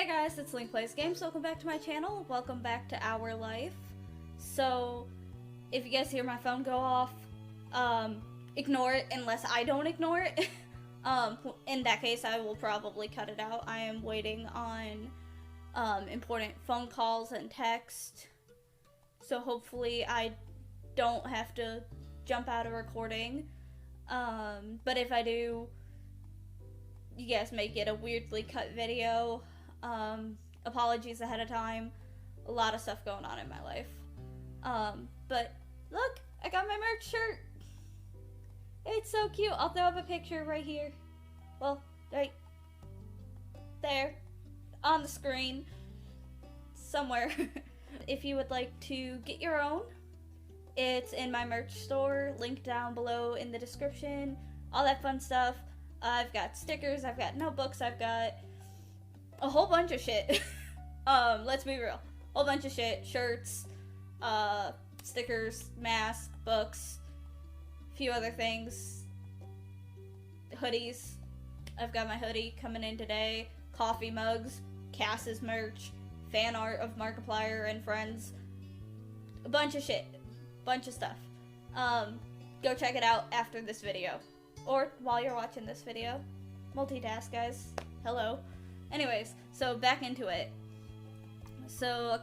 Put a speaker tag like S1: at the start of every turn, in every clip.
S1: Hey guys, it's Lynk Plays Games. Welcome back to my channel. Welcome back to our life. So, if you guys hear my phone go off, ignore it unless I don't ignore it. In that case, I will probably cut it out. I am waiting on important phone calls and text. So hopefully I don't have to jump out of recording. But if I do, you guys may get a weirdly cut video. Apologies ahead of time. A lot of stuff going on in my life. But look, I got my merch shirt. It's so cute. I'll throw up a picture right here. Well, right there on the screen somewhere. If you would like to get your own, it's in my merch store, link down below in the description, all that fun stuff. I've got stickers, I've got notebooks, I've got a whole bunch of shit. Let's be real. Whole bunch of shit. Shirts, stickers, masks, books, a few other things. Hoodies. I've got my hoodie coming in today. Coffee mugs, Cass's merch, fan art of Markiplier and friends. A bunch of shit. Bunch of stuff. Go check it out after this video. Or while you're watching this video. Multitask, guys. Hello. Anyways, so back into it. So, a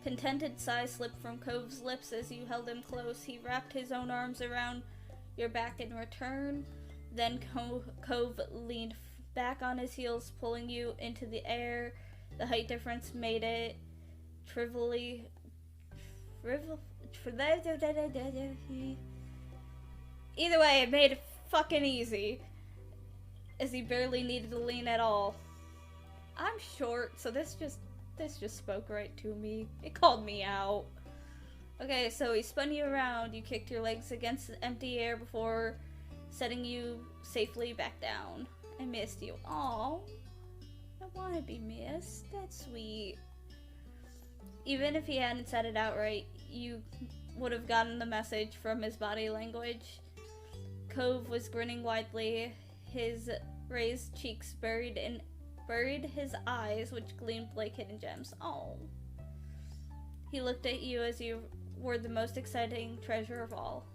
S1: contented sigh slipped from Cove's lips as you held him close. He wrapped his own arms around your back in return. Then Cove leaned back on his heels, pulling you into the air. The height difference made it trivially... Either way, it made it fucking easy, as he barely needed to lean at all. I'm short, so this just spoke right to me. It called me out. Okay, so he spun you around. You kicked your legs against the empty air before setting you safely back down. I missed you. Aw, I want to be missed. That's sweet. Even if he hadn't said it outright, you would have gotten the message from his body language. Cove was grinning widely, his raised cheeks buried his eyes, which gleamed like hidden gems. Oh. He looked at you as you were the most exciting treasure of all.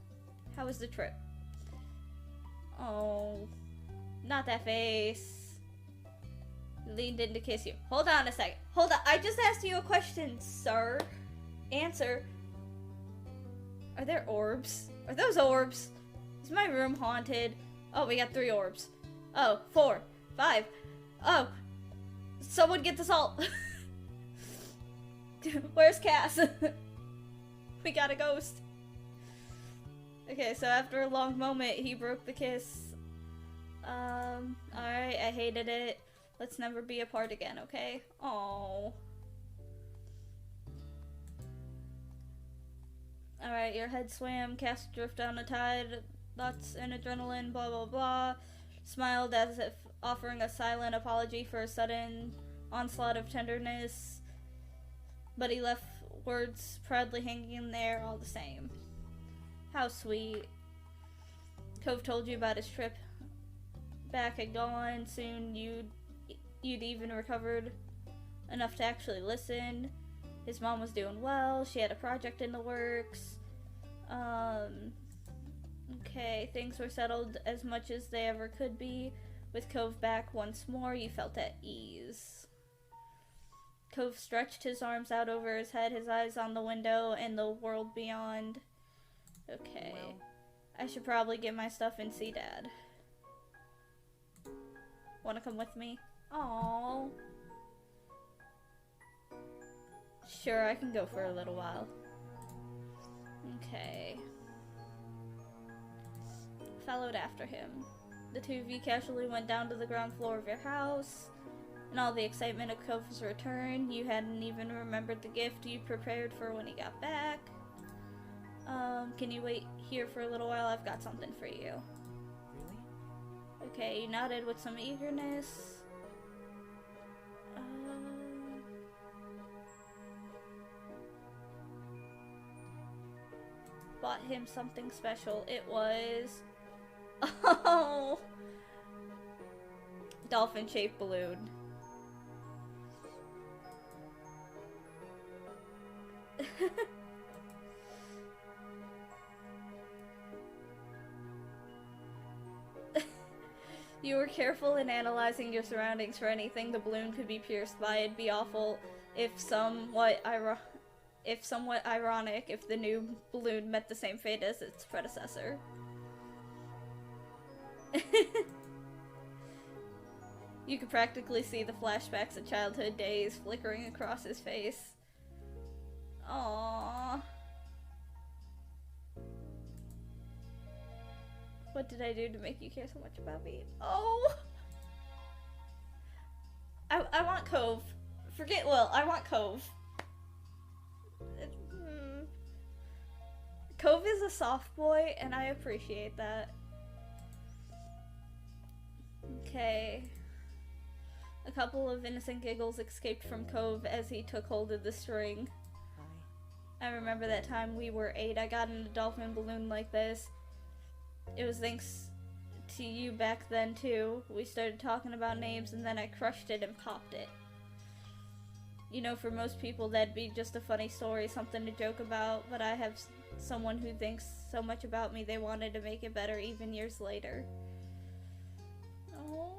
S1: How was the trip? Oh. Not that face. He leaned in to kiss you. Hold on a second. Hold on. I just asked you a question, sir. Answer. Are there orbs? Are those orbs? Is my room haunted? Oh, we got 3 orbs. Oh, 4, 5. Oh, someone get the salt. Where's Cass? We got a ghost. Okay, so after a long moment, he broke the kiss. Alright, I hated it. Let's never be apart again, okay? Aww. Alright, your head swam, Cass drifted on a tide, thoughts and adrenaline, blah blah blah. Smiled as if offering a silent apology for a sudden onslaught of tenderness, but he left words proudly hanging in there all the same. How sweet. Cove told you about his trip back and gone. Soon you'd even recovered enough to actually listen. His mom was doing well. She had a project in the works. Okay, things were settled as much as they ever could be. With Cove back once more, you felt at ease. Cove stretched his arms out over his head, his eyes on the window and the world beyond. Okay. Well, I should probably get my stuff and see Dad. Wanna come with me? Aww. Sure, I can go for a little while. Okay. Followed after him. The two of you casually went down to the ground floor of your house. In all the excitement of Cove's return, you hadn't even remembered the gift you prepared for when he got back. Can you wait here for a little while? I've got something for you. Really? Okay, you nodded with some eagerness. Bought him something special. It was... Oh! Dolphin-shaped balloon. You were careful in analyzing your surroundings for anything the balloon could be pierced by. It'd be awful if somewhat ironic if the new balloon met the same fate as its predecessor. You could practically see the flashbacks of childhood days flickering across his face. Aww. What did I do to make you care so much about me? Oh! I want Cove. Forget Will, I want Cove. Cove is a soft boy, and I appreciate that. Okay. A couple of innocent giggles escaped from Cove as he took hold of the string. I remember that time we were 8, I got in a dolphin balloon like this. It was thanks to you back then, too. We started talking about names, and then I crushed it and popped it. You know, for most people, that'd be just a funny story, something to joke about, but I have someone who thinks so much about me they wanted to make it better even years later. Oh,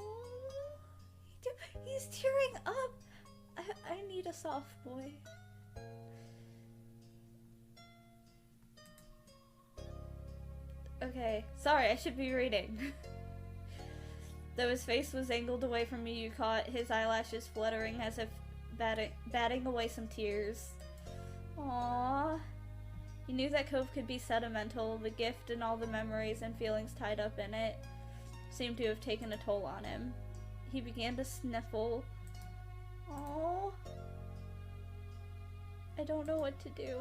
S1: he's tearing up. I need a soft boy. Okay, sorry, I should be reading. Though his face was angled away from me, you caught his eyelashes fluttering as if batting away some tears. Aww. He knew that Cove could be sentimental. The gift and all the memories and feelings tied up in it seemed to have taken a toll on him. He began to sniffle. Aww. I don't know what to do.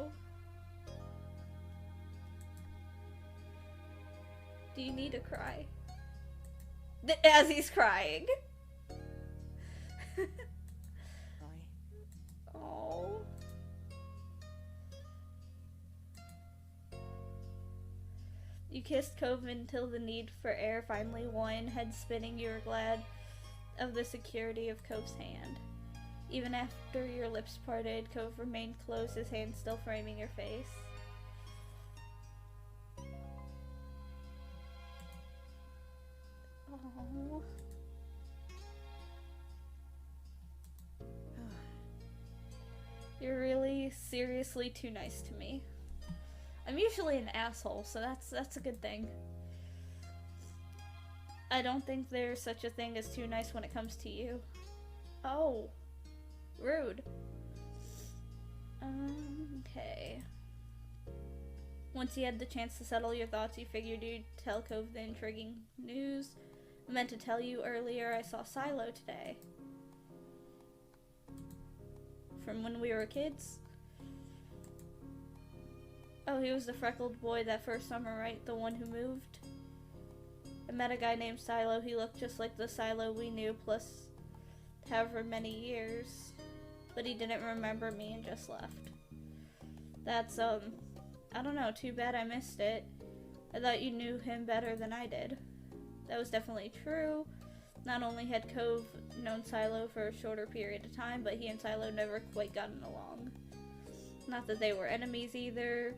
S1: Do you need to cry? As he's crying. Oh. You kissed Cove until the need for air finally won. Head spinning, you were glad of the security of Cove's hand. Even after your lips parted, Cove remained close, his hand still framing your face. Oh. You're really seriously too nice to me. I'm usually an asshole, so that's a good thing. I don't think there's such a thing as too nice when it comes to you. Oh. Rude. Okay. Once you had the chance to settle your thoughts, you figured you'd tell Cove the intriguing news. I meant to tell you earlier I saw Silo today. From when we were kids? Oh, he was the freckled boy that first summer, right? The one who moved? I met a guy named Silo. He looked just like the Silo we knew, plus however many years. But he didn't remember me and just left. That's, I don't know, too bad I missed it. I thought you knew him better than I did. That was definitely true. Not only had Cove known Silo for a shorter period of time, but he and Silo never quite gotten along. Not that they were enemies either,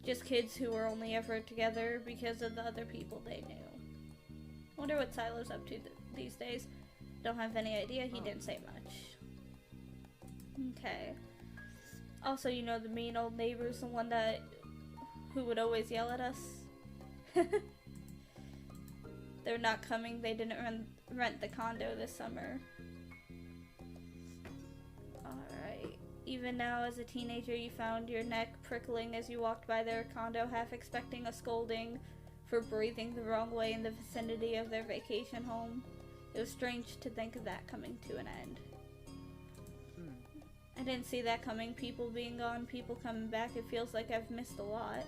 S1: just kids who were only ever together because of the other people they knew. Wonder what Silo's up to these days. Don't have any idea, he didn't say much. Okay. Also, you know the mean old neighbors, the one who would always yell at us? They're not coming, they didn't rent the condo this summer. Alright. Even now, as a teenager, you found your neck prickling as you walked by their condo, half expecting a scolding for breathing the wrong way in the vicinity of their vacation home. It was strange to think of that coming to an end. I didn't see that coming. People being gone, people coming back. It feels like I've missed a lot.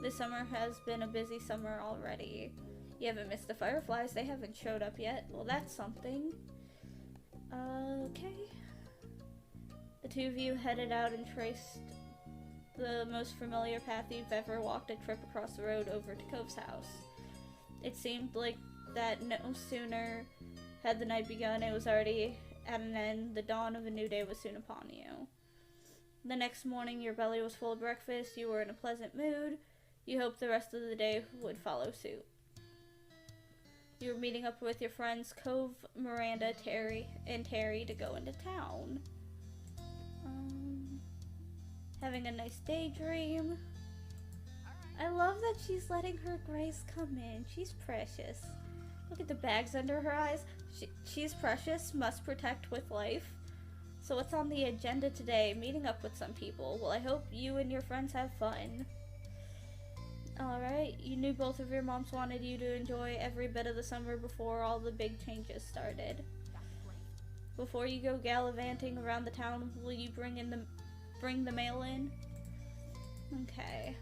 S1: This summer has been a busy summer already. You haven't missed the fireflies. They haven't showed up yet. Well, that's something. Okay. The two of you headed out and traced the most familiar path you've ever walked, a trip across the road over to Cove's house. It seemed like that no sooner had the night begun, it was already at an end. The dawn of a new day was soon upon you. The next morning, your belly was full of breakfast, you were in a pleasant mood, you hoped the rest of the day would follow suit. You were meeting up with your friends Cove, Miranda, Terry to go into town. Having a nice daydream. I love that she's letting her grace come in. She's precious. Look at the bags under her eyes. She's precious, must protect with life. So what's on the agenda today? Meeting up with some people. Well, I hope you and your friends have fun. Alright, you knew both of your moms wanted you to enjoy every bit of the summer before all the big changes started. Before you go gallivanting around the town, will you bring the mail in? Okay.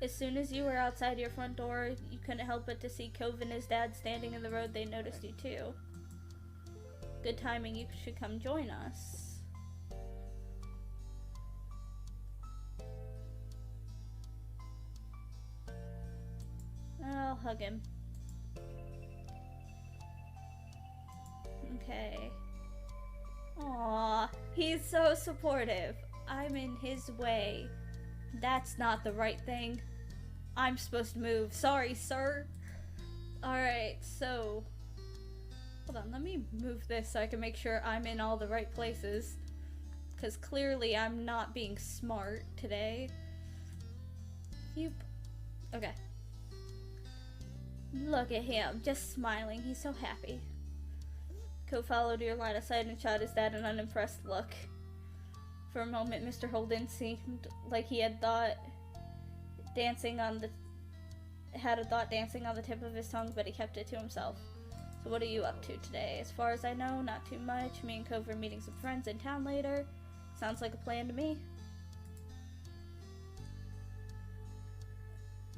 S1: As soon as you were outside your front door, you couldn't help but to see Cove and his dad standing in the road. They noticed you too. Good timing, you should come join us. I'll hug him. Okay. Aw, he's so supportive. I'm in his way. That's not the right thing. I'm supposed to move. Sorry, sir. Alright, so... Hold on, let me move this so I can make sure I'm in all the right places. Because clearly I'm not being smart today. Okay. Look at him, just smiling. He's so happy. Cove followed your line of sight and shot his dad an unimpressed look. For a moment, Mr. Holden seemed like he had a thought dancing on the tip of his tongue, but he kept it to himself. So what are you up to today? As far as I know, not too much. Me and Cove are meeting some friends in town later. Sounds like a plan to me.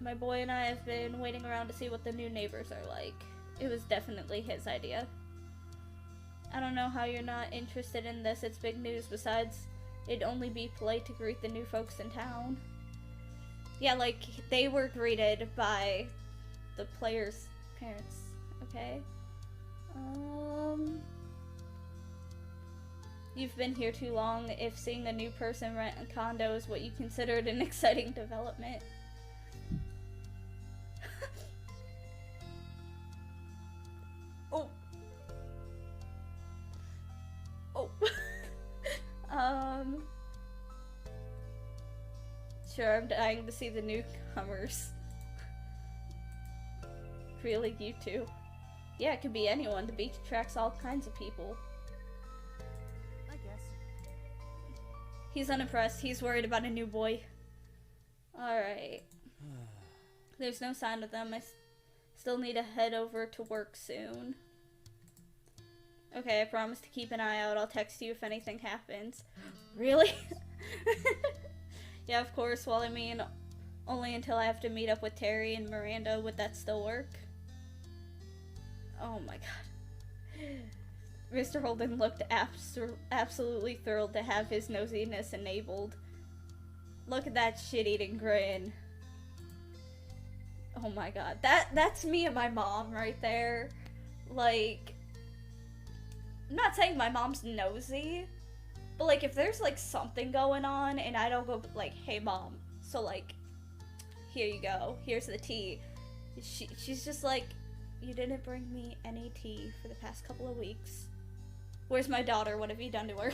S1: My boy and I have been waiting around to see what the new neighbors are like. It was definitely his idea. I don't know how you're not interested in this. It's big news. Besides, it'd only be polite to greet the new folks in town. Yeah, like, they were greeted by the players' parents. Okay. You've been here too long. If seeing a new person rent a condo is what you considered an exciting development. Oh. Oh. Sure, I'm dying to see the newcomers. Really, you two? Yeah, it could be anyone. The beach attracts all kinds of people.
S2: I guess.
S1: He's unimpressed. He's worried about a new boy. Alright. There's no sign of them. I still need to head over to work soon. Okay, I promise to keep an eye out. I'll text you if anything happens. Really? Yeah, of course. Well, I mean, only until I have to meet up with Terry and Miranda. Would that still work? Oh my god. Mr. Holden looked absolutely thrilled to have his nosiness enabled. Look at that shit-eating grin. Oh my god. That's me and my mom right there. Like, I'm not saying my mom's nosy, but like if there's like something going on and I don't go like, hey mom, so like, here you go, here's the tea. She's just like, you didn't bring me any tea for the past couple of weeks. Where's my daughter? What have you done to her?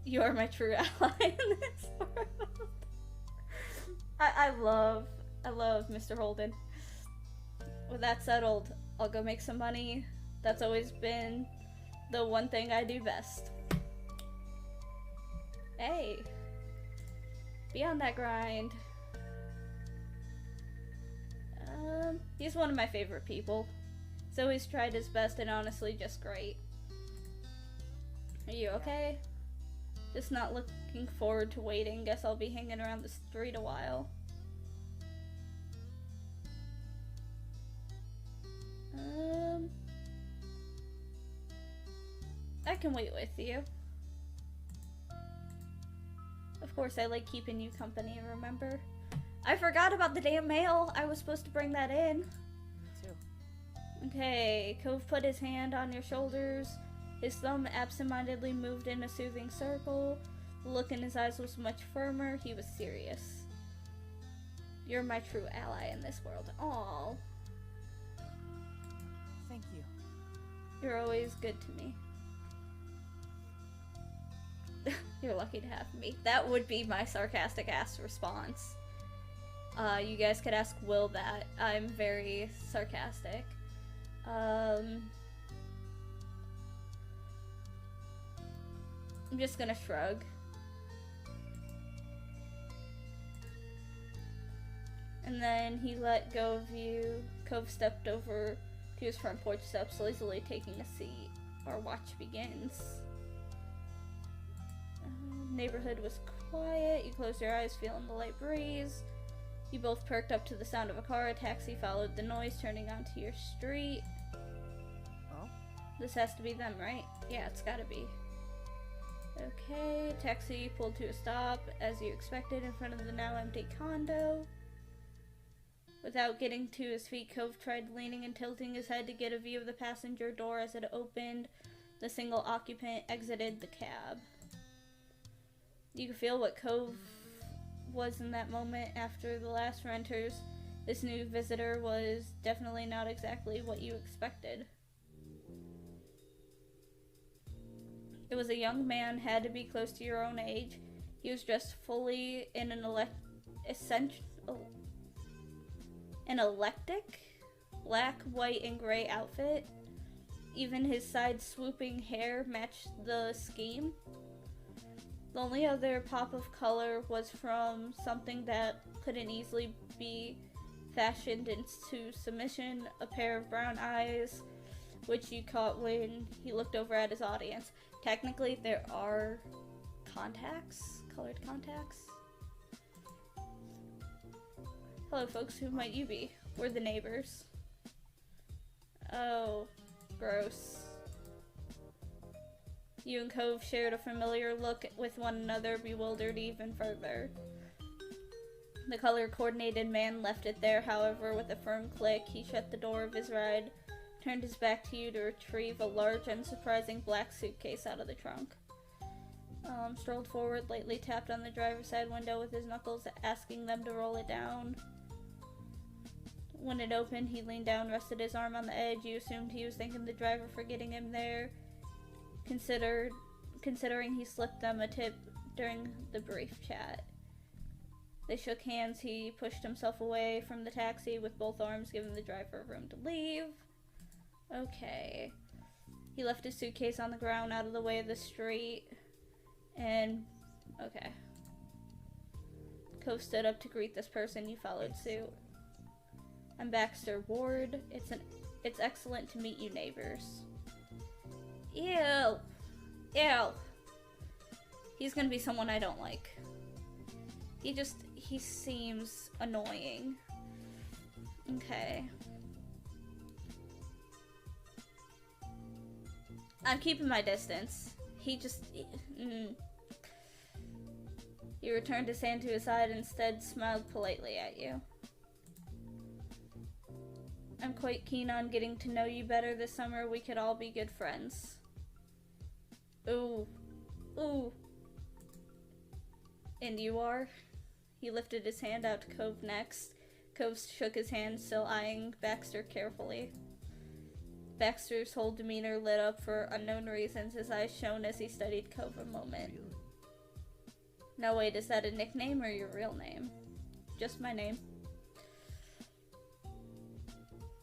S1: You are my true ally in this world. I love Mr. Holden. With that settled, I'll go make some money. That's always been the one thing I do best. Hey. Be on that grind. He's one of my favorite people. He's always tried his best and honestly just great. Are you okay? Just not looking forward to waiting. Guess I'll be hanging around the street a while. I can wait with you. Of course, I like keeping you company, remember? I forgot about the damn mail. I was supposed to bring that in.
S2: Me too.
S1: Okay, Cove put his hand on your shoulders. His thumb absentmindedly moved in a soothing circle. The look in his eyes was much firmer. He was serious. You're my true ally in this world. Aww.
S2: Thank you.
S1: You're always good to me. You're lucky to have me. That would be my sarcastic ass response. You guys could ask Will that. I'm very sarcastic. I'm just gonna shrug. And then he let go of you. Cove stepped over to his front porch steps, lazily taking a seat. Our watch begins. Neighborhood was quiet. You closed your eyes, feeling the light breeze. You both perked up to the sound of a car. A taxi followed the noise, turning onto your street.
S2: Oh?
S1: This has to be them, right? Yeah, it's gotta be. Okay, taxi pulled to a stop, as you expected, in front of the now empty condo. Without getting to his feet, Cove tried leaning and tilting his head to get a view of the passenger door as it opened. The single occupant exited the cab. You could feel what Cove was in that moment after the last renters. This new visitor was definitely not exactly what you expected. It was a young man, had to be close to your own age. He was dressed fully in an eclectic black, white, and gray outfit. Even his side swooping hair matched the scheme. The only other pop of color was from something that couldn't easily be fashioned into submission, a pair of brown eyes, which you caught when he looked over at his audience. Technically, there are contacts, colored contacts. Hello folks, who might you be? We're the neighbors. Oh, gross. You and Cove shared a familiar look with one another, bewildered even further. The color-coordinated man left it there, however, with a firm click. He shut the door of his ride, turned his back to you to retrieve a large, unsurprising black suitcase out of the trunk. Strolled forward, lightly tapped on the driver's side window with his knuckles, asking them to roll it down. When it opened, he leaned down, rested his arm on the edge. You assumed he was thanking the driver for getting him there, considering he slipped them a tip during the brief chat. They shook hands. He pushed himself away from the taxi with both arms, giving the driver room to leave. Okay. He left his suitcase on the ground out of the way of the street. And, okay. Cove stood up to greet this person. You followed suit. I'm Baxter Ward. It's excellent to meet you, neighbors. Ew. Ew. He's gonna be someone I don't like. He seems annoying. Okay. I'm keeping my distance. He returned his hand to his side and instead smiled politely at you. I'm quite keen on getting to know you better this summer. We could all be good friends. Ooh. Ooh. And you are? He lifted his hand out to Cove next. Cove shook his hand, still eyeing Baxter carefully. Baxter's whole demeanor lit up for unknown reasons. His eyes shone as he studied Cove a moment.
S2: Really?
S1: Now wait, is that a nickname or your real name? Just my name.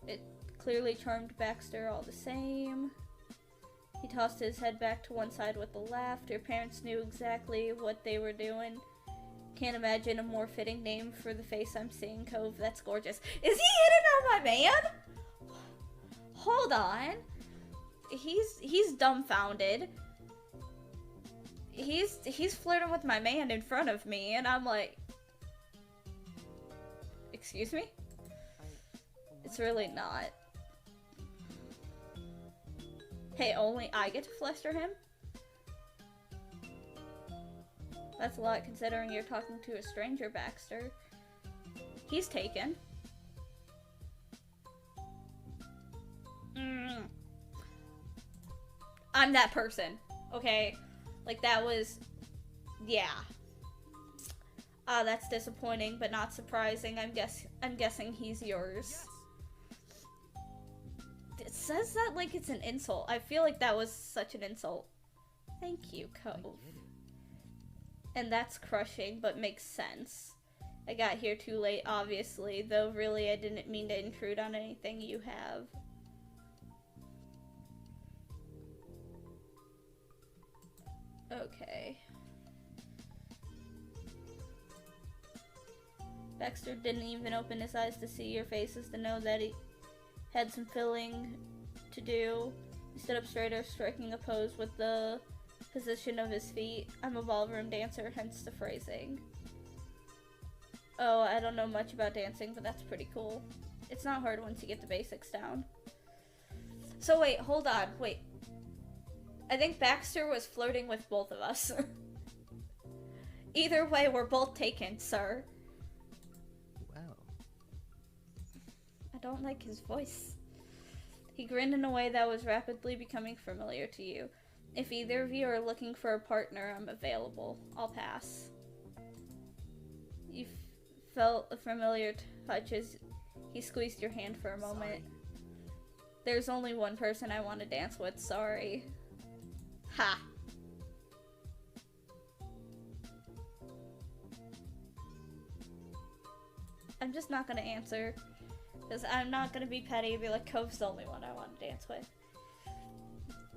S1: It clearly charmed Baxter all the same. He tossed his head back to one side with a laugh. Your parents knew exactly what they were doing. Can't imagine a more fitting name for the face I'm seeing, Cove. That's gorgeous. Is he hitting on my man? Hold on. He's dumbfounded. He's flirting with my man in front of me, and I'm like, excuse me? It's really not. Hey, only I get to fluster him? That's a lot considering you're talking to a stranger, Baxter. He's taken. I'm that person, okay? Like, that was, yeah. That's disappointing, but not surprising. I'm guessing he's yours. It says that like it's an insult. I feel like that was such an insult. Thank you, Cove. And that's crushing, but makes sense. I got here too late, obviously, though really I didn't mean to intrude on anything you have. Okay. Baxter didn't even open his eyes to see your faces to know that he had some filling to do. He stood up straighter, striking a pose with the position of his feet. I'm a ballroom dancer, hence the phrasing. Oh, I don't know much about dancing, but that's pretty cool. It's not hard once you get the basics down. So wait, hold on, wait. I think Baxter was flirting with both of us. Either way, we're both taken, sir. I don't like his voice. He grinned in a way that was rapidly becoming familiar to you. If either of you are looking for a partner, I'm available. I'll pass. You felt a familiar touch as he squeezed your hand for a moment. Sorry. There's only one person I want to dance with, sorry. Ha! I'm just not gonna answer. Because I'm not gonna be petty and be like, Cove's the only one I want to dance with.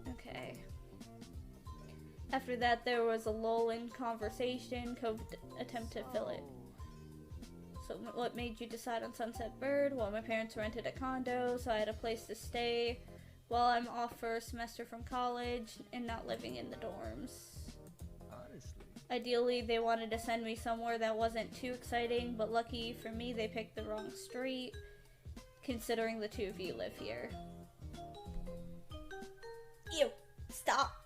S1: Okay. After that, there was a lull in conversation. Cove attempted to fill it. So what made you decide on Sunset Bird? Well, my parents rented a condo, so I had a place to stay while I'm off for a semester from college and not living in the dorms.
S2: Honestly.
S1: Ideally, they wanted to send me somewhere that wasn't too exciting, but lucky for me, they picked the wrong street. Considering the two of you live here. Ew, stop.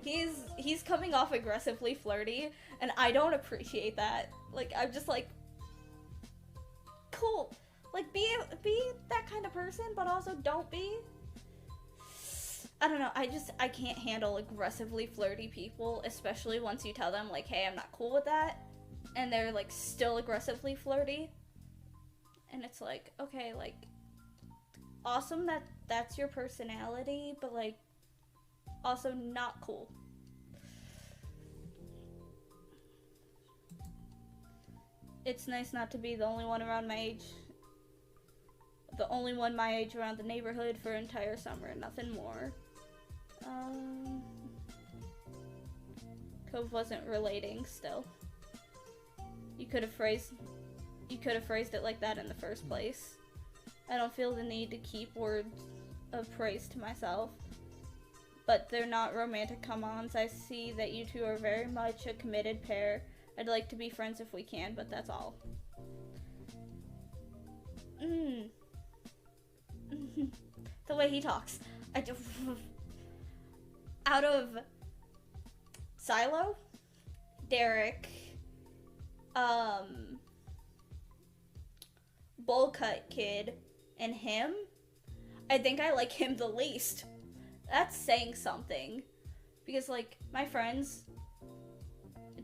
S1: He's coming off aggressively flirty, and I don't appreciate that. Like, I'm just like, cool. Like, be that kind of person, but also don't be. I don't know, I can't handle aggressively flirty people, especially once you tell them, like, hey, I'm not cool with that, and they're, like, still aggressively flirty. And it's like, okay, like, awesome that that's your personality, but, like, also not cool. It's nice not to be the only one around my age. The only one my age around the neighborhood for an entire summer, nothing more. Cove wasn't relating still. You could have phrased it like that in the first place. I don't feel the need to keep words of praise to myself. But they're not romantic come-ons. I see that you two are very much a committed pair. I'd like to be friends if we can, but that's all. The way he talks. Out of Silo, Derek, Bullcut Kid, and him, I think I like him the least. That's saying something. Because, like, my friends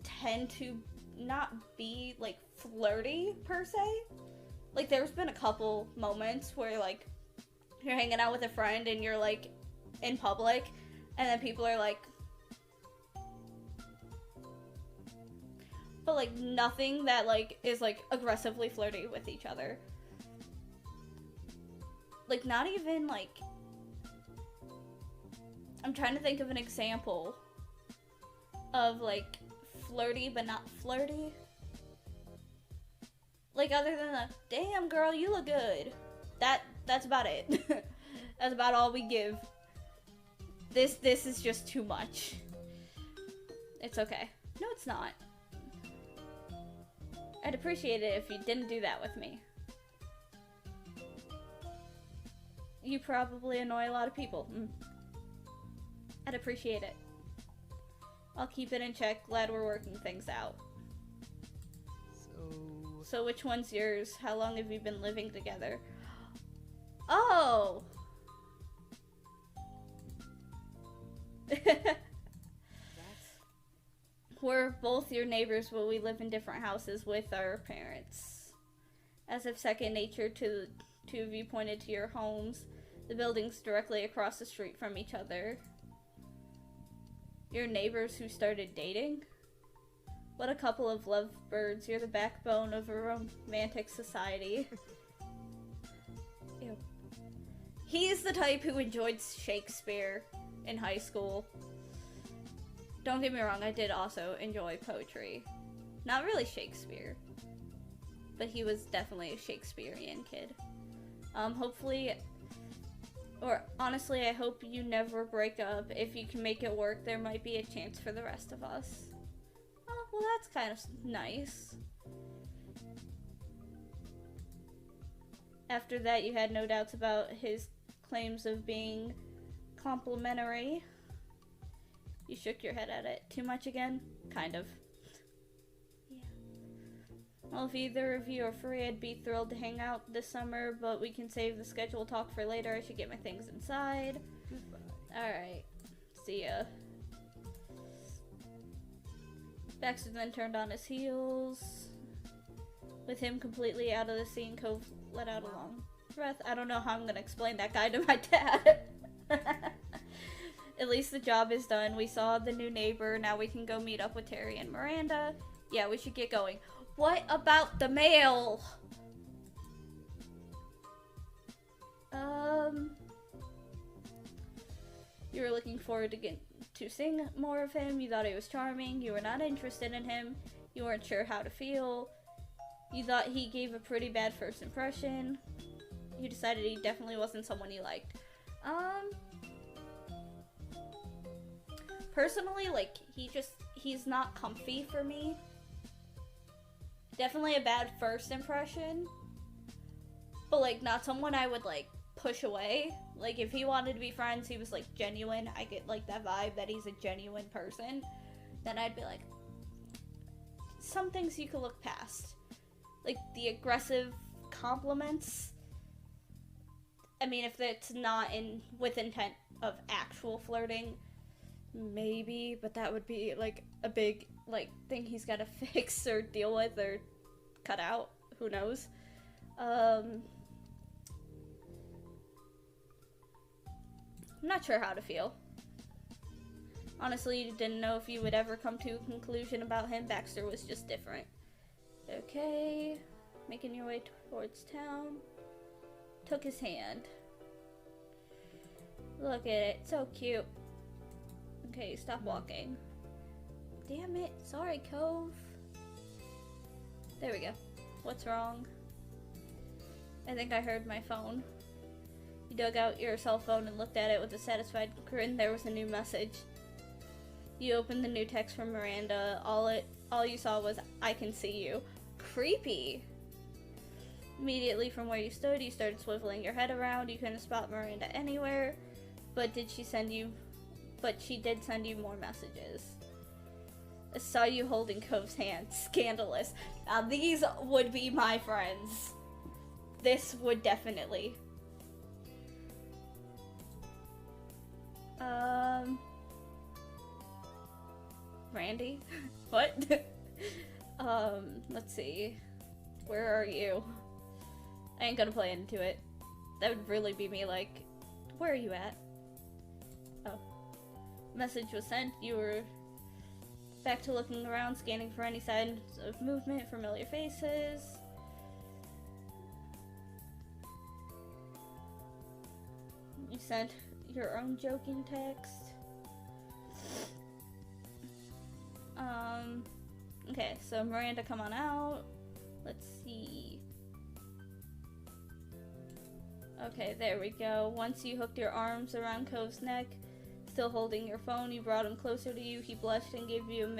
S1: tend to not be, like, flirty, per se. Like, there's been a couple moments where, like, you're hanging out with a friend and you're, like, in public, and then people are like... But, like, nothing that, like, is, like, aggressively flirty with each other. Like, not even, like... I'm trying to think of an example of, like, flirty but not flirty. Like, other than the, damn girl, you look good. That's about it. That's about all we give. This is just too much. It's okay. No, it's not. I'd appreciate it if you didn't do that with me. You probably annoy a lot of people. I'd appreciate it. I'll keep it in check. Glad we're working things out. So which one's yours? How long have you been living together? Oh! We're both your neighbors, but we live in different houses with our parents. As if second nature to the two of you pointed to your homes, the buildings directly across the street from each other. Your neighbors who started dating? What a couple of lovebirds. You're the backbone of a romantic society. Ew. He's the type who enjoyed Shakespeare in high school. Don't get me wrong, I did also enjoy poetry. Not really Shakespeare, but he was definitely a Shakespearean kid. Hopefully, or honestly, I hope you never break up. If you can make it work, there might be a chance for the rest of us. Oh, well, that's kind of nice. After that, you had no doubts about his claims of being complimentary. You shook your head at it. Too much again? Kind of. Yeah. Well, if either of you are free, I'd be thrilled to hang out this summer, but we can save the scheduled talk for later. I should get my things inside.
S2: Goodbye.
S1: Alright. See ya. Baxter then turned on his heels. With him completely out of the scene, Cove let out a long breath. I don't know how I'm gonna explain that guy to my dad. At least the job is done. We saw the new neighbor. Now we can go meet up with Terry and Miranda. Yeah, we should get going. What about the mail? You were looking forward to seeing more of him. You thought he was charming. You were not interested in him. You weren't sure how to feel. You thought he gave a pretty bad first impression. You decided he definitely wasn't someone you liked. Personally, like, he's not comfy for me. Definitely a bad first impression. But, like, not someone I would, like, push away. Like, if he wanted to be friends, he was, like, genuine. I get, like, that vibe that he's a genuine person. Then I'd be like, some things you could look past. Like, the aggressive compliments. I mean, if it's not with intent of actual flirting, maybe, but that would be, like, a big, like, thing he's gotta fix or deal with or cut out. Who knows? I'm not sure how to feel. Honestly, you didn't know if you would ever come to a conclusion about him. Baxter was just different. Okay. Making your way towards town. Took his hand. Look at it. So cute. Okay, stop walking. Damn it. Sorry, Cove. There we go. What's wrong? I think I heard my phone. You dug out your cell phone and looked at it with a satisfied grin. There was a new message. You opened the new text from Miranda. All you saw was, "I can see you." Creepy. Immediately from where you stood, you started swiveling your head around. You couldn't spot Miranda anywhere. But she did send you more messages. I saw you holding Cove's hand. Scandalous. Now these would be my friends. This would definitely. Randy? What? Let's see. Where are you? I ain't gonna play into it. That would really be me like, where are you at? Oh. Message was sent. You were back to looking around, scanning for any signs of movement, familiar faces. You sent your own joking text. Okay, so Miranda, come on out. Let's see. Okay, there we go. Once you hooked your arms around Cove's neck, still holding your phone, you brought him closer to you. He blushed and gave you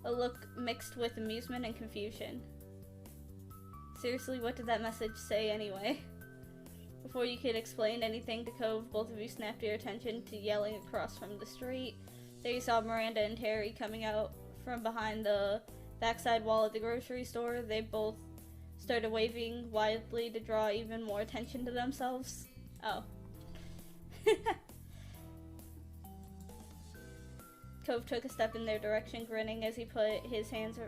S1: a look mixed with amusement and confusion. Seriously, what did that message say anyway? Before you could explain anything to Cove, both of you snapped your attention to yelling across from the street. There you saw Miranda and Terry coming out from behind the backside wall at the grocery store. They both started waving wildly to draw even more attention to themselves. Oh. Cove took a step in their direction, grinning as he put his hands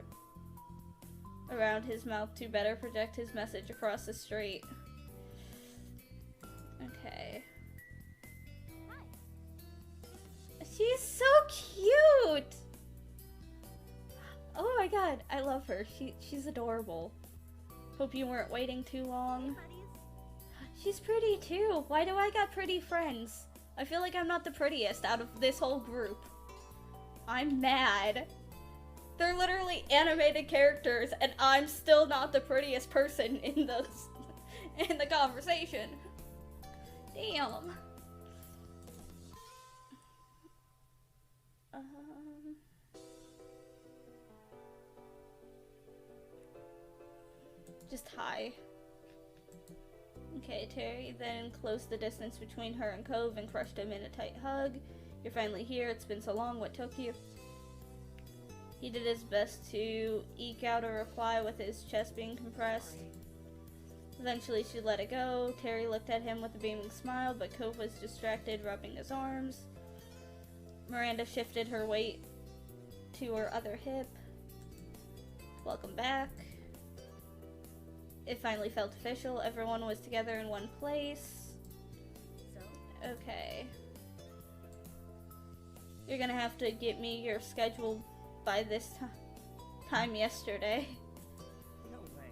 S1: around his mouth to better project his message across the street. Okay. She's so cute! Oh my god, I love her. She's adorable. Hope you weren't waiting too long. She's pretty too. Why do I got pretty friends? I feel like I'm not the prettiest out of this whole group. I'm mad. They're literally animated characters and I'm still not the prettiest person in the conversation. Damn. Just hi. Okay, Terry then closed the distance between her and Cove and crushed him in a tight hug. You're finally here. It's been so long. What took you? He did his best to eke out a reply with his chest being compressed. Eventually, she let it go. Terry looked at him with a beaming smile, but Cove was distracted, rubbing his arms. Miranda shifted her weight to her other hip. Welcome back. It finally felt official. Everyone was together in one place. Okay. You're gonna have to get me your schedule by this time yesterday.
S2: No way.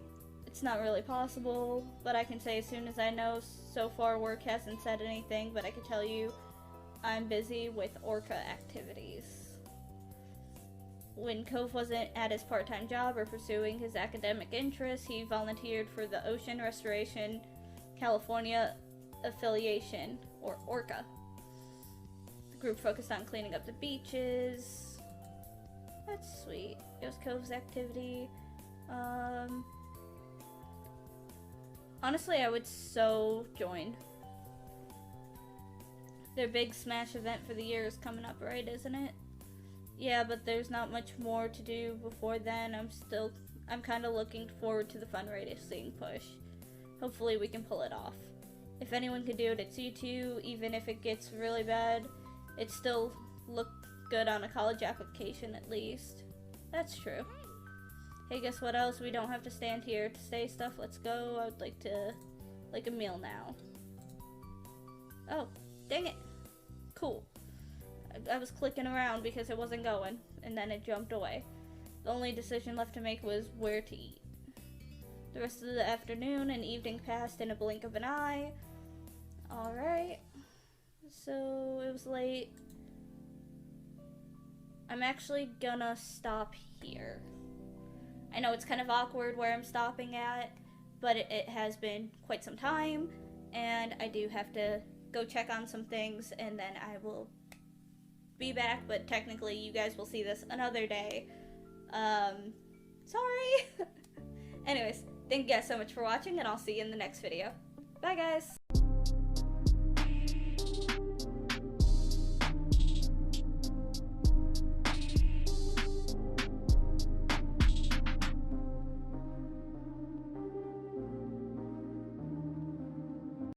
S1: It's not really possible, but I can say as soon as I know. So far, work hasn't said anything, but I can tell you I'm busy with Orca activities. When Cove wasn't at his part-time job or pursuing his academic interests, he volunteered for the Ocean Restoration California Affiliation, or Orca. The group focused on cleaning up the beaches. That's sweet. It was Cove's activity. Honestly, I would so join. Their big smash event for the year is coming up, right, isn't it? Yeah, but there's not much more to do before then. I'm kind of looking forward to the fundraising push. Hopefully we can pull it off. If anyone can do it, it's you two. Even if it gets really bad, it still look good on a college application at least. That's true. Hey, guess what else? We don't have to stand here to say stuff. Let's go. I would like a meal now. Oh, dang it. Cool. I was clicking around because it wasn't going, and then it jumped away. The only decision left to make was where to eat. The rest of the afternoon and evening passed in a blink of an eye. Alright. So, it was late. I'm actually gonna stop here. I know it's kind of awkward where I'm stopping at, but it has been quite some time, and I do have to go check on some things, and then I will be back, but technically you guys will see this another day. Sorry. Anyways, thank you guys so much for watching, and I'll see you in the next video. Bye, guys.